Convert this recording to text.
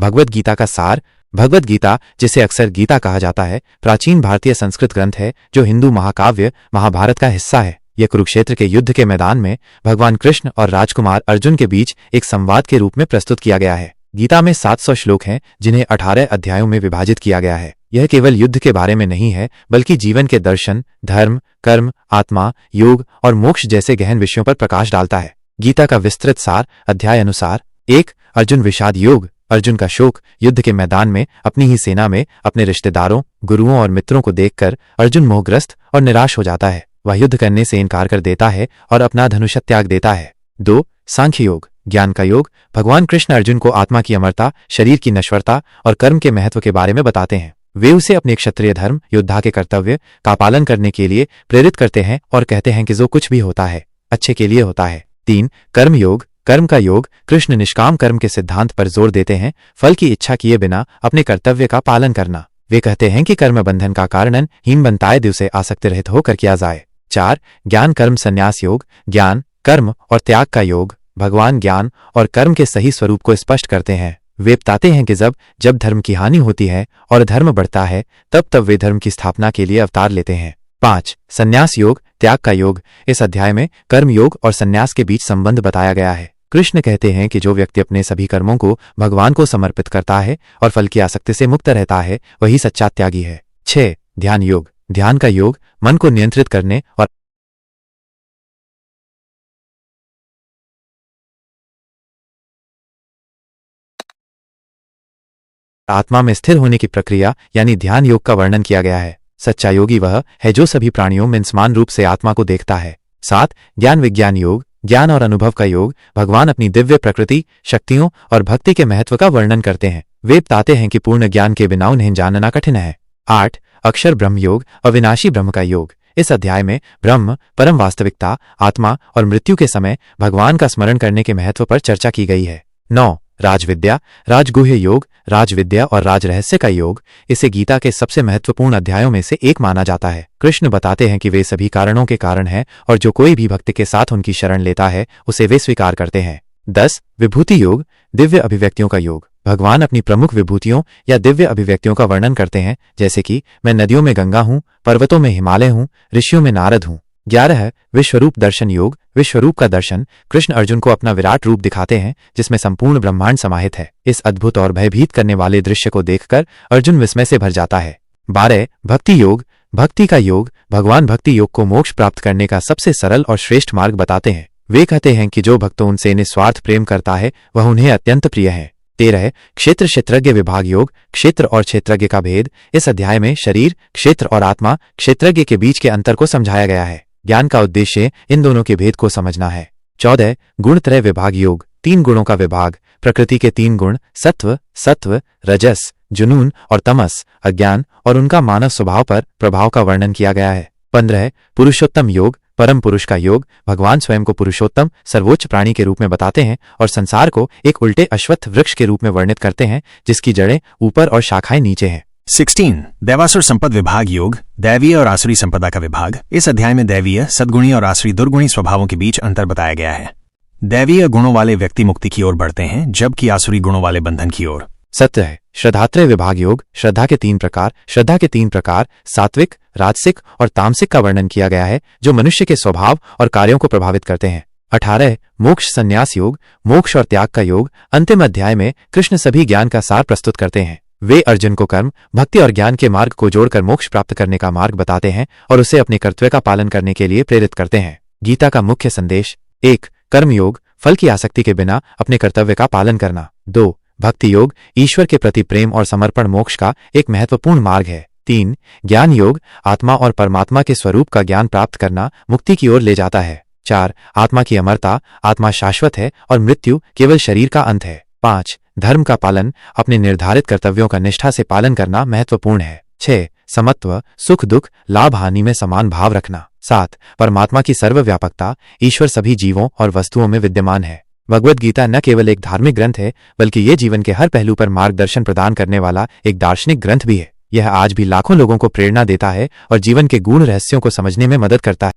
भगवद गीता का सार। भगवद गीता, जिसे अक्सर गीता कहा जाता है, प्राचीन भारतीय संस्कृत ग्रंथ है जो हिंदू महाकाव्य महाभारत का हिस्सा है। यह कुरुक्षेत्र के युद्ध के मैदान में भगवान कृष्ण और राजकुमार अर्जुन के बीच एक संवाद के रूप में प्रस्तुत किया गया है। गीता में 700 श्लोक हैं जिन्हें 18 अध्यायों में विभाजित किया गया है। यह केवल युद्ध के बारे में नहीं है, बल्कि जीवन के दर्शन, धर्म, कर्म, आत्मा, योग और मोक्ष जैसे गहन विषयों पर प्रकाश डालता है। गीता का विस्तृत सार अध्याय अनुसार: 1. अर्जुन विषाद योग। अर्जुन का शोक। युद्ध के मैदान में अपनी ही सेना में अपने रिश्तेदारों, गुरुओं और मित्रों को देखकर अर्जुन मोहग्रस्त और निराश हो जाता है। वह युद्ध करने से इनकार कर देता है और अपना धनुष त्याग देता है। 2. सांख्य योग, ज्ञान का योग। भगवान कृष्ण अर्जुन को आत्मा की अमरता, शरीर की नश्वरता और कर्म के महत्व के बारे में बताते हैं। वे उसे अपने क्षत्रिय धर्म, योद्धा के कर्तव्य का पालन करने के लिए प्रेरित करते हैं और कहते हैं कि जो कुछ भी होता है अच्छे के लिए होता है। 3. कर्म योग, कर्म का योग। कृष्ण निष्काम कर्म के सिद्धांत पर जोर देते हैं, फल की इच्छा किए बिना अपने कर्तव्य का पालन करना। वे कहते हैं कि कर्म बंधन का कारणन हीन बनताए दिवसे आसक्ति रहित होकर किया जाए। 4. ज्ञान कर्म संन्यास योग, ज्ञान, कर्म और त्याग का योग। भगवान ज्ञान और कर्म के सही स्वरूप को स्पष्ट करते हैं। वे बताते हैं कि जब धर्म की हानि होती है और धर्म बढ़ता है, तब वे धर्म की स्थापना के लिए अवतार लेते हैं। 5. संन्यास योग, त्याग का योग। इस अध्याय में कर्म योग और संन्यास के बीच संबंध बताया गया है। कृष्ण कहते हैं कि जो व्यक्ति अपने सभी कर्मों को भगवान को समर्पित करता है और फल की आसक्ति से मुक्त रहता है, वही सच्चा त्यागी है। 6. ध्यान योग, ध्यान का योग। मन को नियंत्रित करने और आत्मा में स्थिर होने की प्रक्रिया यानी ध्यान योग का वर्णन किया गया है। सच्चा योगी वह है जो सभी प्राणियों में समान रूप से आत्मा को देखता है। 7. ज्ञान विज्ञान योग, ज्ञान और अनुभव का योग। भगवान अपनी दिव्य प्रकृति, शक्तियों और भक्ति के महत्व का वर्णन करते हैं। वे बताते हैं कि पूर्ण ज्ञान के बिना उन्हें जानना कठिन है। 8. अक्षर ब्रह्म योग, अविनाशी ब्रह्म का योग। इस अध्याय में ब्रह्म, परम वास्तविकता, आत्मा और मृत्यु के समय भगवान का स्मरण करने के महत्व पर चर्चा की गई है। 9. राजविद्या, राजगुह्य योग, राजविद्या और राज रहस्य का योग। इसे गीता के सबसे महत्वपूर्ण अध्यायों में से एक माना जाता है। कृष्ण बताते हैं कि वे सभी कारणों के कारण हैं और जो कोई भी भक्ति के साथ उनकी शरण लेता है उसे वे स्वीकार करते हैं। 10. विभूति योग, दिव्य अभिव्यक्तियों का योग। भगवान अपनी प्रमुख विभूतियों या दिव्य अभिव्यक्तियों का वर्णन करते हैं, जैसे कि मैं नदियों में गंगा हूँ, पर्वतों में हिमालय हूँ, ऋषियों में नारद हूँ। 11. विश्वरूप दर्शन योग, विश्वरूप का दर्शन। कृष्ण अर्जुन को अपना विराट रूप दिखाते हैं जिसमें संपूर्ण ब्रह्मांड समाहित है। इस अद्भुत और भयभीत करने वाले दृश्य को देखकर अर्जुन विस्मय से भर जाता है। 12. भक्ति योग, भक्ति का योग। भगवान भक्ति योग को मोक्ष प्राप्त करने का सबसे सरल और श्रेष्ठ मार्ग बताते हैं। वे कहते हैं कि जो भक्तों उनसे निस्वार्थ प्रेम करता है वह उन्हें अत्यंत प्रिय है। 13. क्षेत्र क्षेत्रज्ञ विभाग योग, क्षेत्र और क्षेत्रज्ञ का भेद। इस अध्याय में शरीर, क्षेत्र और आत्मा, क्षेत्रज्ञ के बीच के अंतर को समझाया गया है। ज्ञान का उद्देश्य इन दोनों के भेद को समझना है। 14. गुणत्रय विभाग योग, 3 गुणों का विभाग। प्रकृति के 3 गुण, सत्व, रजस, जुनून और तमस, अज्ञान और उनका मानव स्वभाव पर प्रभाव का वर्णन किया गया है। 15. पुरुषोत्तम योग, परम पुरुष का योग। भगवान स्वयं को पुरुषोत्तम, सर्वोच्च प्राणी के रूप में बताते हैं और संसार को एक उल्टे अश्वत्थ वृक्ष के रूप में वर्णित करते हैं जिसकी जड़ें ऊपर और शाखाएं नीचे हैं। 16. दैवासुर संपद विभाग योग, दैवीय और आसुरी संपदा का विभाग। इस अध्याय में दैवीय, सद्गुणी और आसुरी दुर्गुणी स्वभावों के बीच अंतर बताया गया है। दैवीय गुणों वाले व्यक्ति मुक्ति की ओर बढ़ते हैं, जबकि आसुरी गुणों वाले बंधन की ओर। 17. श्रद्धात्रय विभाग योग, श्रद्धा के 3 प्रकार। श्रद्धा के 3 प्रकार सात्विक, राजसिक और तामसिक का वर्णन किया गया है जो मनुष्य के स्वभाव और कार्यों को प्रभावित करते हैं। 18. मोक्ष संन्यास योग, मोक्ष और त्याग का योग। अंतिम अध्याय में कृष्ण सभी ज्ञान का सार प्रस्तुत करते हैं। वे अर्जुन को कर्म, भक्ति और ज्ञान के मार्ग को जोड़कर मोक्ष प्राप्त करने का मार्ग बताते हैं और उसे अपने कर्तव्य का पालन करने के लिए प्रेरित करते हैं। गीता का मुख्य संदेश: 1. कर्म योग, फल की आसक्ति के बिना अपने कर्तव्य का पालन करना। 2. भक्ति योग, ईश्वर के प्रति प्रेम और समर्पण मोक्ष का एक महत्वपूर्ण मार्ग है। 3. ज्ञान योग, आत्मा और परमात्मा के स्वरूप का ज्ञान प्राप्त करना मुक्ति की ओर ले जाता है। 4. आत्मा की अमरता, आत्मा शाश्वत है और मृत्यु केवल शरीर का अंत है। 5. धर्म का पालन, अपने निर्धारित कर्तव्यों का निष्ठा से पालन करना महत्वपूर्ण है। 6. समत्व, सुख दुख, लाभ हानि में समान भाव रखना। 7. परमात्मा की सर्वव्यापकता, ईश्वर सभी जीवों और वस्तुओं में विद्यमान है। भगवद गीता न केवल एक धार्मिक ग्रंथ है, बल्कि ये जीवन के हर पहलू पर मार्गदर्शन प्रदान करने वाला एक दार्शनिक ग्रंथ भी है। यह आज भी लाखों लोगों को प्रेरणा देता है और जीवन के गूढ़ रहस्यों को समझने में मदद करता है।